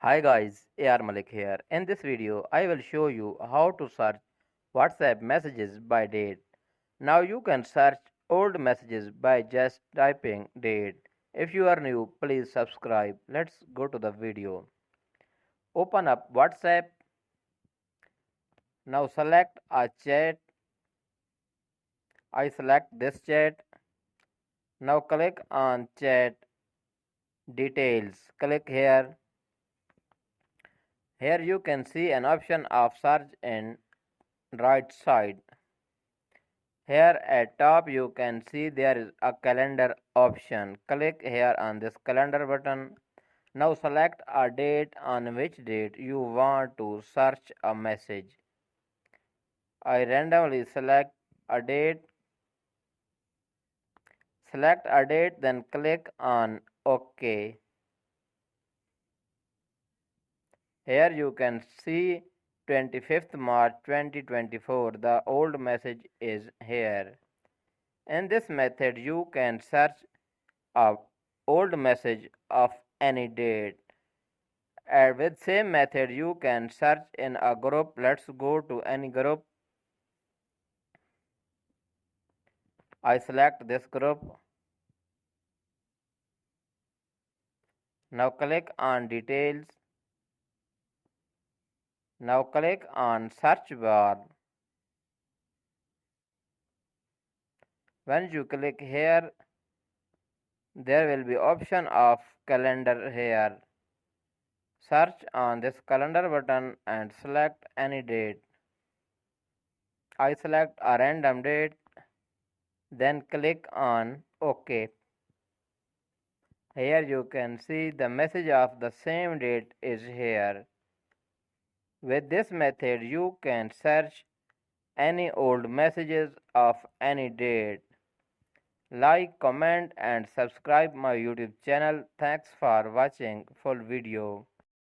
Hi guys, AR Malik here. In this video, I will show you how to search WhatsApp messages by date. Now you can search old messages by just typing date. If you are new, please subscribe. Let's go to the video. Open up WhatsApp. Now select a chat. I select this chat. Now click on chat details. Click here. Here you can see an option of search in right side. Here at top you can see there is a calendar option. Click here on this calendar button. Now select a date on which date you want to search a message. I randomly select a date. Select a date, then click on OK. Here you can see 25th March 2024. The old message is here. In this method you can search a old message of any date. And with same method you can search in a group. Let's go to any group. I select this group. Now click on details. Now click on search bar. When you click here, there will be option of calendar here. Search on this calendar button and select any date. I select a random date, then click on OK. Here you can see the message of the same date is here. With this method you can search any old messages of any date. Like, comment and subscribe my YouTube channel. Thanks for watching full video.